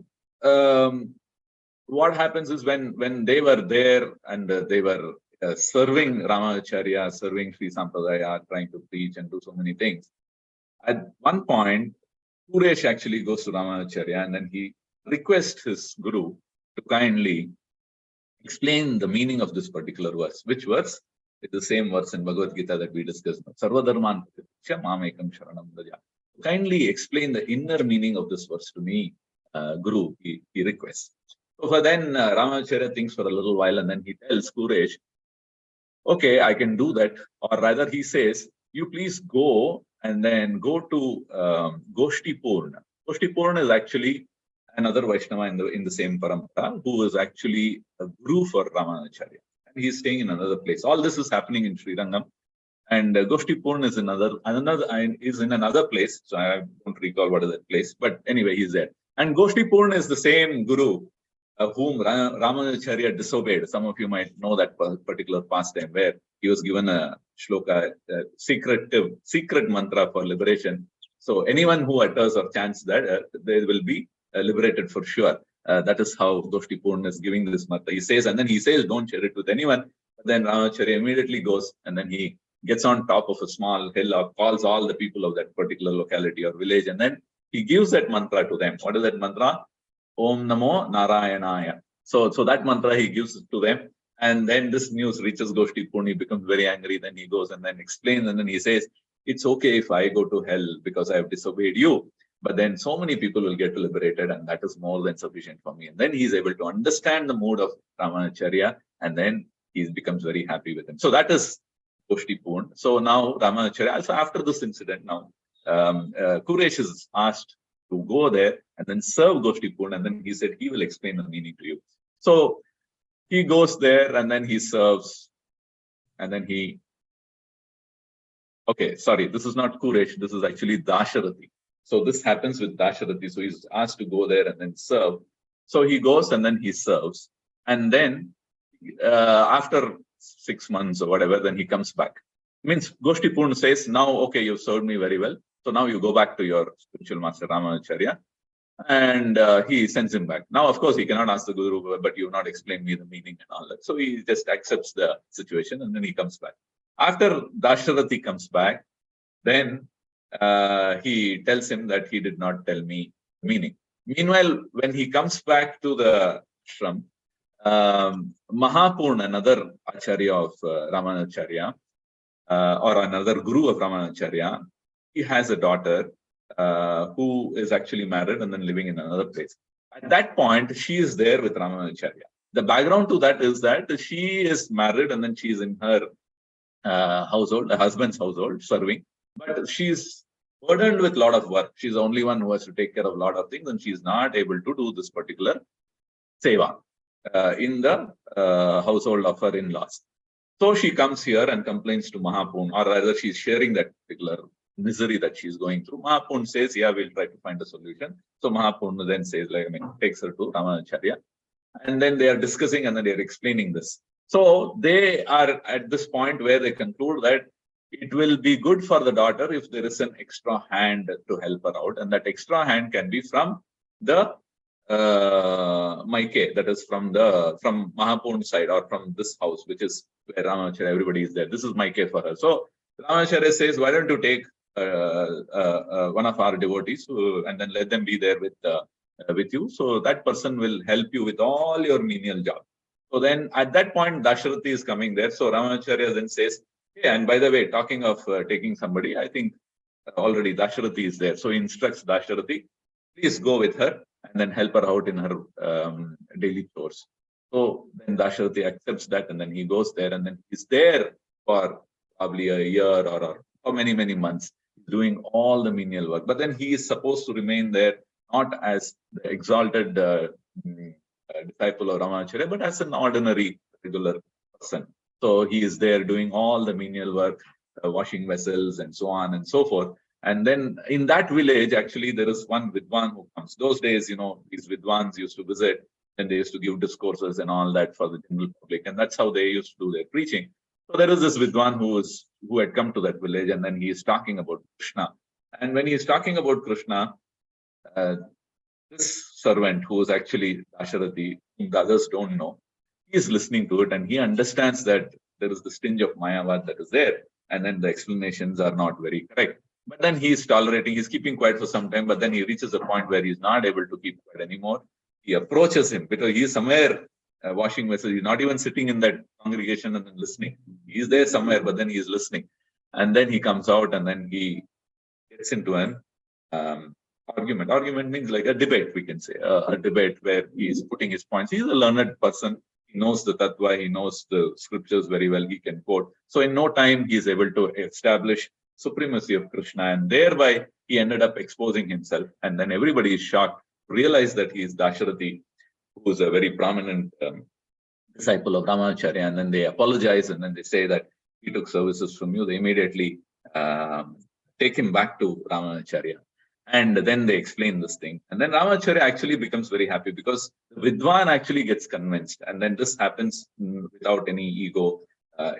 what happens is when they were there and they were serving Ramanacharya, serving Sri Sampradaya, trying to preach and do so many things. At one point, Kuresh actually goes to Ramanacharya and then he requests his guru to kindly explain the meaning of this particular verse. Which verse? It's the same verse in Bhagavad Gita that we discussed. Sarvadharman mamekam sharanam braja. Kindly explain the inner meaning of this verse to me, Guru, he requests. So for then Ramanacharya thinks for a little while, and then he tells Kuresh, okay, I can do that. Or rather, he says, you please go and then go to Goshti Purna. Goshti Purna is actually another Vaishnava in the same parampara, who is actually a guru for Ramanacharya. And he's staying in another place. All this is happening in Srirangam. And Goshti Purna is in another place. So I don't recall what is that place. But anyway, he's there. And Goshti Purna is the same guru whom Ramanacharya disobeyed. Some of you might know that particular pastime where he was given a shloka, secret mantra for liberation. So anyone who utters or chants that, they will be liberated for sure. That is how Goshti Purna is giving this mantra. He says, don't share it with anyone. But then Ramanacharya immediately goes and then he gets on top of a small hill or calls all the people of that particular locality or village, and then he gives that mantra to them. What is that mantra? Om Namo Narayanaya. So that mantra he gives to them, and then this news reaches Goshti Purna. He becomes very angry. Then he goes and then explains, and then he says, it's okay if I go to hell because I have disobeyed you, but then so many people will get liberated, and that is more than sufficient for me. And then he's able to understand the mood of Ramanacharya, and then he becomes very happy with him. So that is Goshti Purna. So now Ramanacharya, also after this incident, now Kuresh is asked to go there and then serve Goshti Purna, and then he said he will explain the meaning to you. So he goes there and then he serves, and then this is not Kuresh, this is actually Dasharati. So this happens with Dasharati. So he's asked to go there and then serve. So he goes and then he serves, and then after 6 months or whatever, then he comes back. Means Goshti Purna says, now, okay, you've served me very well. So now you go back to your spiritual master Ramanacharya, and he sends him back. Now, of course, he cannot ask the Guru, but you've not explained me the meaning and all that. So he just accepts the situation and then he comes back. After Dasharati comes back, then he tells him that he did not tell me meaning. Meanwhile, when he comes back to the ashram, Mahapurna, another Acharya of Ramanacharya, or another Guru of Ramanacharya, he has a daughter who is actually married and then living in another place. At that point, she is there with Ramanacharya. The background to that is that she is married and then she is in her household, her husband's household, serving. But she's burdened with a lot of work. She's the only one who has to take care of a lot of things, and she's not able to do this particular seva in the household of her in-laws. So she comes here and complains to Mahapun, or rather she's sharing that particular misery that she's going through. Mahapun says, yeah, we'll try to find a solution. So Mahapun then says, takes her to Ramanacharya. And then they are discussing and then they are explaining this. So they are at this point where they conclude that it will be good for the daughter if there is an extra hand to help her out. And that extra hand can be from the Maike, that is from Mahapun's side or from this house, which is where Ramanacharya, everybody is there. This is Maike for her. So Ramanacharya says, why don't you take one of our devotees and then let them be there with you. So that person will help you with all your menial job. So then at that point, Dasharati is coming there. So Ramanacharya then says, hey, and by the way, talking of taking somebody, I think already Dasharati is there. So he instructs Dasharati, please go with her and then help her out in her daily chores. So then Dasharati accepts that and then he goes there and then he's there for probably a year or many, many months doing all the menial work. But then he is supposed to remain there not as the exalted disciple of Ramanacharya, but as an ordinary, regular person. So he is there doing all the menial work, washing vessels and so on and so forth. And then in that village, actually, there is one Vidwan who comes. Those days, these Vidwans used to visit and they used to give discourses and all that for the general public. And that's how they used to do their preaching. So there is this Vidwan who had come to that village and then he is talking about Krishna. And when he is talking about Krishna, this servant who is actually Dasharati, whom the others don't know, he is listening to it and he understands that there is the tinge of Mayavad that is there. And then the explanations are not very correct. But then he is tolerating, he's keeping quiet for some time, but then he reaches a point where he's not able to keep quiet anymore. He approaches him because he is somewhere washing vessels. He's not even sitting in that congregation and then listening. He's there somewhere, but then he is listening. And then he comes out and then he gets into an argument. Argument means like a debate, we can say, a debate where he is putting his points. He's a learned person. He knows the tattva, he knows the scriptures very well, he can quote. So in no time, he is able to establish supremacy of Krishna, and thereby he ended up exposing himself. And then everybody is shocked, realize that he is Dasharati, who is a very prominent disciple of Ramanacharya. And then they apologize, and then they say that he took services from you. They immediately take him back to Ramanacharya. And then they explain this thing. And then Ramanacharya actually becomes very happy because the Vidwan actually gets convinced. And then this happens without any ego.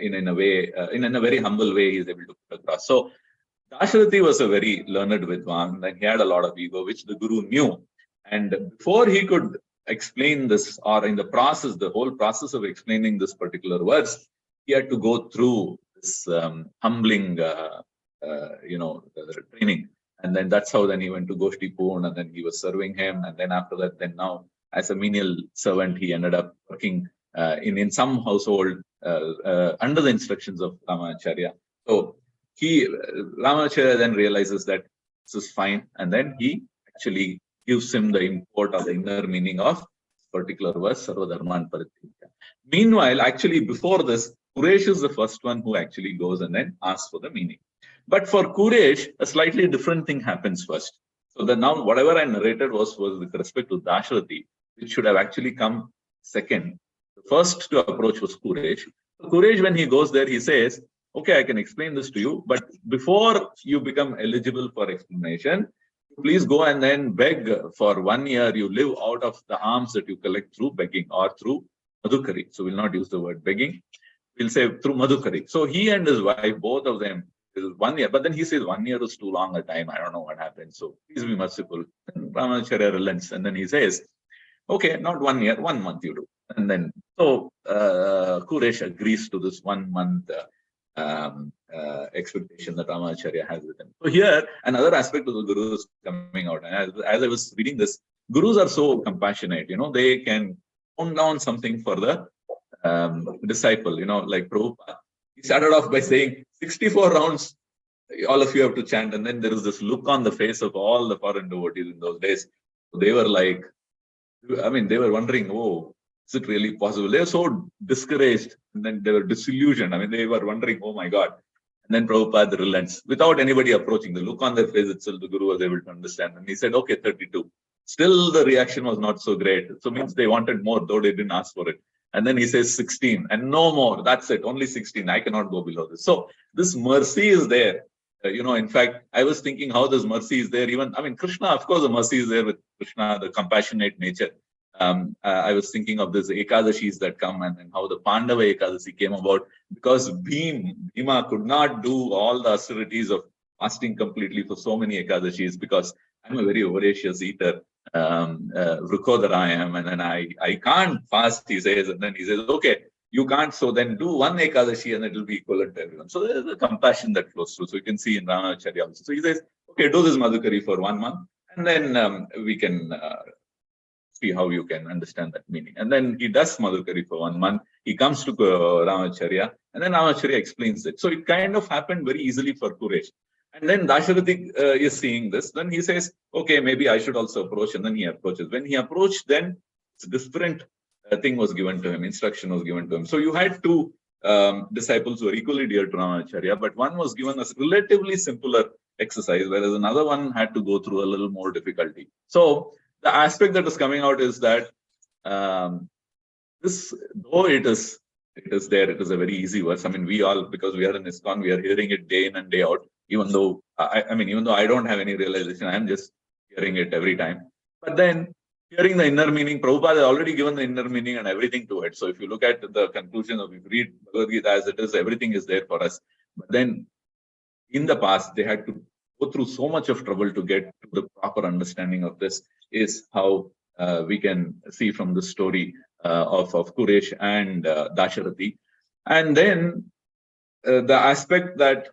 In a very humble way, he is able to put across. So Dasharati was a very learned Vidwan, and he had a lot of ego, which the Guru knew. And before he could explain this, or in the whole process of explaining this particular verse, he had to go through this humbling, training. And then that's how then he went to Goshti Poon, and then he was serving him. And then after that, then now as a menial servant, he ended up working in some household under the instructions of Ramanacharya. So Ramanacharya then realizes that this is fine, and then he actually gives him the import or the inner meaning of this particular verse, Sarva Dharman Parityaja. Meanwhile, actually before this, Quresh is the first one who actually goes and then asks for the meaning. But for Quresh, a slightly different thing happens first. So now whatever I narrated was with respect to Dasharati, which should have actually come second. The first to approach was Quresh. So Quresh, when he goes there, he says, okay, I can explain this to you, but before you become eligible for explanation, please go and then beg for 1 year. You live out of the alms that you collect through begging or through Madhukari. So we'll not use the word begging. We'll say through Madhukari. So he and his wife, both of them, 1 year. But then he says 1 year is too long a time. I don't know what happened. So please be merciful. And Ramanacharya relents. And then he says, okay, not 1 year, 1 month you do. And then, so Quresh agrees to this 1 month expectation that Ramanacharya has with him. So here, another aspect of the Guru is coming out. And as I was reading this, Gurus are so compassionate, they can tone down something for the disciple, like Prabhupada. He started off by saying 64 rounds, all of you have to chant. And then there is this look on the face of all the foreign devotees in those days. So they were like, they were wondering, oh, is it really possible? They were so discouraged, and then they were disillusioned. They were wondering, oh my God. And then Prabhupada relents without anybody approaching. The look on their face itself, the Guru was able to understand. And he said, okay, 32. Still, the reaction was not so great. So means they wanted more, though they didn't ask for it. And then he says 16 and no more. That's it. Only 16. I cannot go below this. So this mercy is there. In fact, I was thinking how this mercy is there. Even, Krishna, of course, the mercy is there with Krishna, the compassionate nature. I was thinking of this Ekadashis that come and how the Pandava Ekadashi came about because Bhima could not do all the austerities of fasting completely for so many Ekadashis because I'm a very voracious eater. Vrukodara I am, and then I can't fast, he says, and then he says, okay, you can't, so then do one Ekadashi and it will be equivalent to everyone. So there's a compassion that flows through. So you can see in Ramacharya also. So he says, okay, do this Madhukari for 1 month, and then we can see how you can understand that meaning. And then he does Madhukari for 1 month. He comes to Ramacharya, and then Ramacharya explains it. So it kind of happened very easily for Quresh. And then Dasharathi is seeing this. Then he says, okay, maybe I should also approach. And then he approaches. When he approached, then a different thing was given to him. Instruction was given to him. So you had two disciples who were equally dear to Ramacharya, but one was given a relatively simpler exercise, whereas another one had to go through a little more difficulty. So the aspect that is coming out is that this, though it is there, it is a very easy verse. We all, because we are in ISKCON, we are hearing it day in and day out. Even though even though I don't have any realization, I am just hearing it every time. But then hearing the inner meaning, Prabhupada has already given the inner meaning and everything to it. So if you look at the conclusion of, if you read Bhagavad Gita as it is, everything is there for us. But then in the past, they had to go through so much of trouble to get to the proper understanding of this, is how we can see from the story of Quresh and Dasharathi. And then the aspect that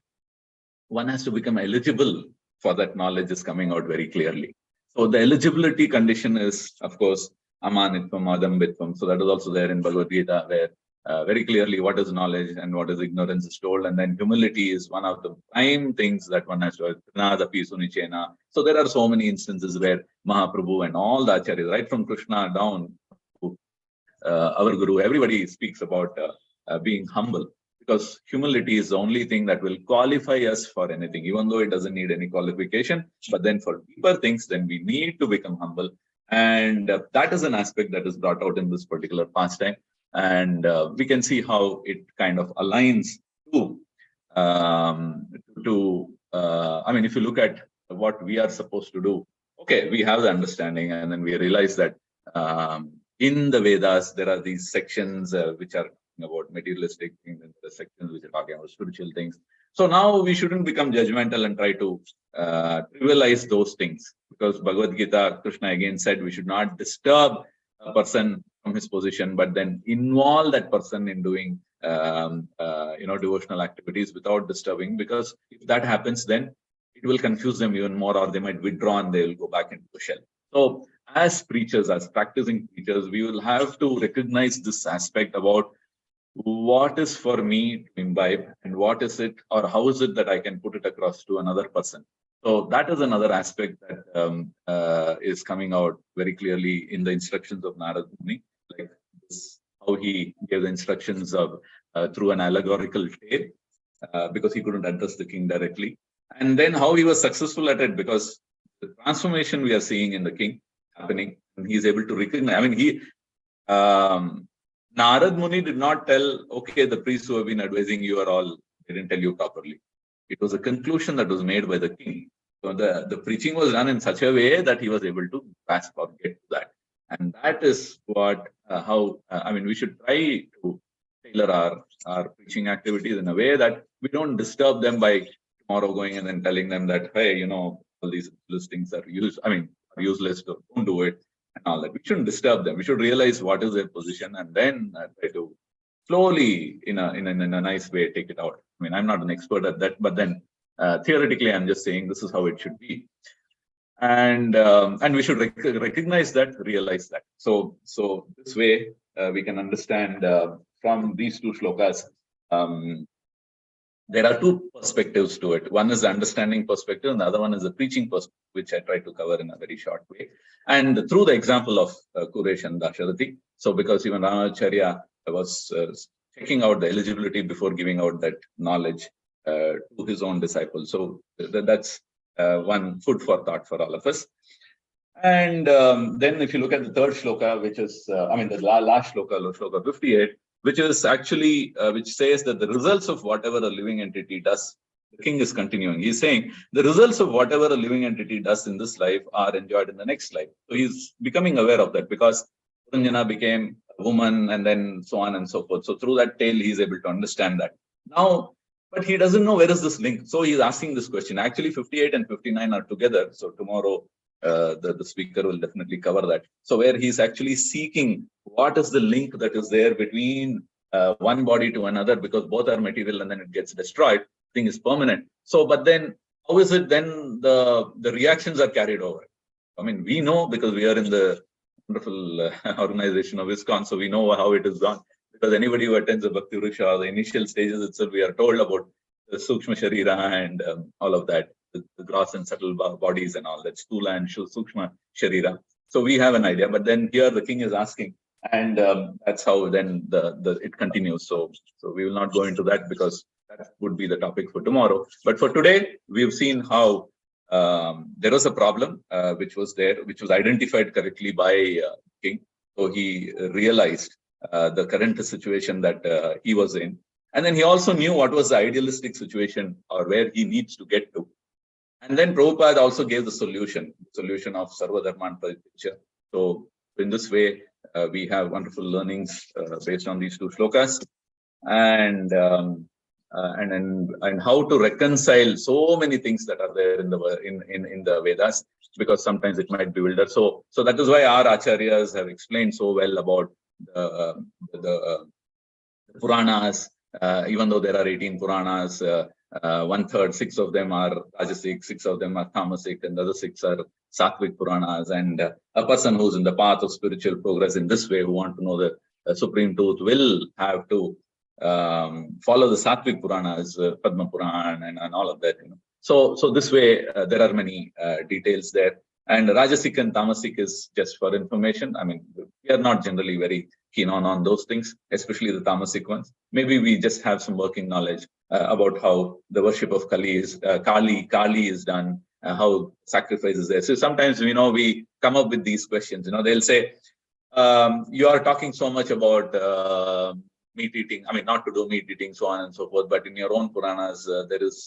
one has to become eligible for that knowledge is coming out very clearly. So the eligibility condition is, of course, Amanitvam, Adambitvam. So that is also there in Bhagavad Gita, where very clearly what is knowledge and what is ignorance is told. And then humility is one of the prime things that one has to do. So there are so many instances where Mahaprabhu and all the acharyas, right from Krishna down to our Guru, everybody speaks about being humble. Because humility is the only thing that will qualify us for anything, even though it doesn't need any qualification. But then for deeper things, then we need to become humble. And that is an aspect that is brought out in this particular pastime. And we can see how it kind of aligns to if you look at what we are supposed to do, okay, we have the understanding, and then we realize that in the Vedas, there are these sections which are about materialistic things, and the sections which are talking about spiritual things. So now we shouldn't become judgmental and try to trivialize those things, because Bhagavad Gita, Krishna again said we should not disturb a person from his position, but then involve that person in doing devotional activities without disturbing, because if that happens, then it will confuse them even more, or they might withdraw and they will go back into the shell. So as preachers, as practicing preachers, we will have to recognize this aspect about what is for me to imbibe, and what is it, or how is it that I can put it across to another person. So that is another aspect that is coming out very clearly in the instructions of Narad Muni, like this, how he gave the instructions of through an allegorical tale, because he couldn't address the king directly, and then how he was successful at it, because the transformation we are seeing in the king happening, and he is able to recognize. Narad Muni did not tell, okay, the priests who have been advising you are all, they didn't tell you properly. It was a conclusion that was made by the king. So the preaching was done in such a way that he was able to grasp or get to that. And that is what, we should try to tailor our preaching activities in a way that we don't disturb them by tomorrow going and then telling them that, hey, all these things are useless, don't do it. And all that. We shouldn't disturb them. We should realize what is their position, and then try to slowly, in a nice way, take it out. I'm not an expert at that, but then theoretically, I'm just saying this is how it should be, and we should recognize that, realize that. So this way we can understand from these two shlokas. There are two perspectives to it. One is the understanding perspective, and the other one is the preaching perspective, which I try to cover in a very short way. And through the example of Quresh and Dasharathi. So because even Ramacharya was checking out the eligibility before giving out that knowledge to his own disciples. So that's one food for thought for all of us. And then if you look at the third shloka, which is, the last shloka, shloka 58, which is actually, which says that the results of whatever a living entity does, the king is continuing. He's saying the results of whatever a living entity does in this life are enjoyed in the next life. So he's becoming aware of that because Puranjana became a woman and then so on and so forth. So through that tale, he's able to understand that. Now, but he doesn't know where is this link. So he's asking this question. Actually, 58 and 59 are together. So tomorrow, the speaker will definitely cover that. So where he's actually seeking what is the link that is there between one body to another, because both are material and then it gets destroyed. Thing is permanent. So, but then how is it then the reactions are carried over? I mean, we know because we are in the wonderful organization of ISKCON, so we know how it is done. Because anybody who attends a Bhakti Vriksha, the initial stages itself, we are told about the Sukshma Sharira and all of that, the gross and subtle bodies and all that, Stula and Sukshma Sharira. So we have an idea, but then here the king is asking, and that's how then it continues. So we will not go into that because that would be the topic for tomorrow. But for today, we've seen how there was a problem which was there, which was identified correctly by king. So he realized the current situation that he was in. And then he also knew what was the idealistic situation or where he needs to get to. And then Prabhupada also gave the solution of Sarva Dharman Parityajya. So in this way, we have wonderful learnings based on these two shlokas. And how to reconcile so many things that are there in the Vedas, because sometimes it might bewilder. So that is why our acharyas have explained so well about the Puranas. Even though there are 18 Puranas, 1/3, 6 of them are Rajasic, 6 of them are Tamasic, and the other 6 are Sattvic Puranas. And a person who's in the path of spiritual progress in this way, who want to know the Supreme Truth, will have to follow the Sattvic Puranas, Padma Puran, and all of that. So this way, there are many details there. And Rajasic and Tamasic is just for information. I mean, we are not generally very keen on those things, especially the Tamasic ones. Maybe we just have some working knowledge about how the worship of Kali is done, how sacrifice is there. So sometimes, we come up with these questions. They'll say, you are talking so much about meat eating, not to do meat eating, so on and so forth. But in your own Puranas, there is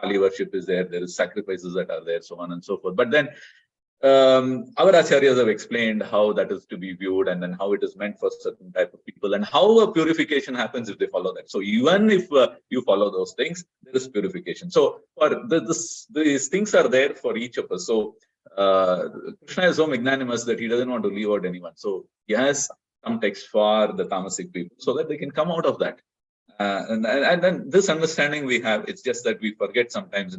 Kali worship is there, there is sacrifices that are there, so on and so forth. But then our acharyas have explained how that is to be viewed, and then how it is meant for certain type of people, and how a purification happens if they follow that. So even if you follow those things, there is purification. So for these things are there for each of us. So Krishna is so magnanimous that he doesn't want to leave out anyone. So he has some text for the Tamasic people so that they can come out of that. And then this understanding we have, it's just that we forget sometimes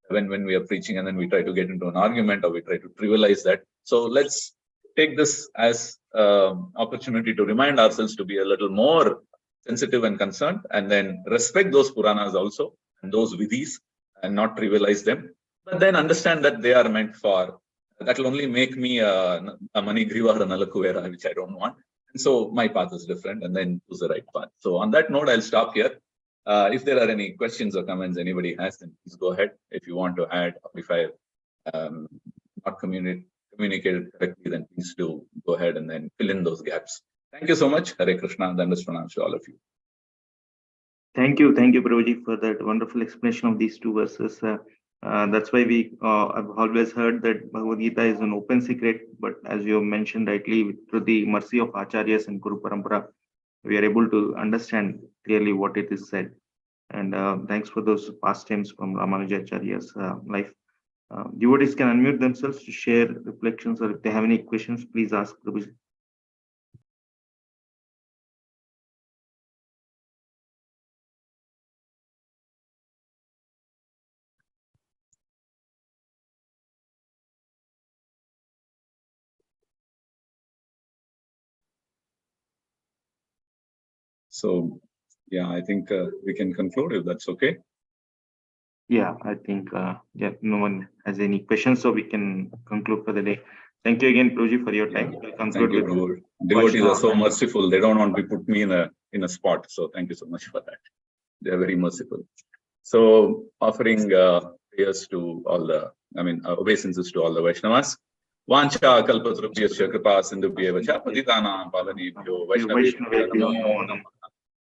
when we are preaching, and then we try to get into an argument, or we try to trivialize that. So let's take this as opportunity to remind ourselves to be a little more sensitive and concerned, and then respect those Puranas also, and those vidhis, and not trivialize them. But then understand that they are meant for, that will only make me a Manigriva or a Nalakuvera, which I don't want. And so my path is different, and then choose the right path. So on that note, I'll stop here. If there are any questions or comments anybody has, then please go ahead. If you want to add, or if I not communicated correctly, then please do go ahead and then fill in those gaps. Thank you so much. Hare Krishna. Dandas pranam to all of you. Thank you, Prabhuji, for that wonderful explanation of these two verses. That's why I've always heard that Bhagavad Gita is an open secret, but as you mentioned rightly, through the mercy of Acharyas and Guru Parampara, we are able to understand clearly what it is said. And thanks for those pastimes from Ramanujacharya's life. Devotees can unmute themselves to share reflections, or if they have any questions, please ask Prabhuji. So, yeah, I think we can conclude if that's okay. Yeah, I think no one has any questions, so we can conclude for the day. Thank you again, Prabhuji, for your time. Yeah. Thank you, Prabhu. Devotees are so merciful. They don't want to put me in a spot. So thank you so much for that. They are very merciful. So offering prayers to all the, obeisances to all the Vaishnavas. वाञ्छा कल्पतरुभ्यश्च कृपा सिन्धुभ्येव च पतितानां पावनेभ्यो वैष्णवेभ्यो नमो नमः।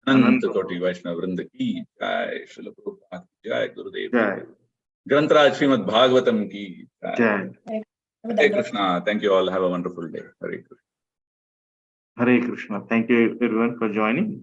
अनंत कोटि वैष्णव वृंद की जय। श्रील प्रभुपाद की जय। गुरुदेव की जय। ग्रंथराज श्रीमद् भागवतम की जय। Hare Krishna. Thank you all. Have a wonderful day. Hare Krishna. Hare Krishna. Thank you everyone for joining.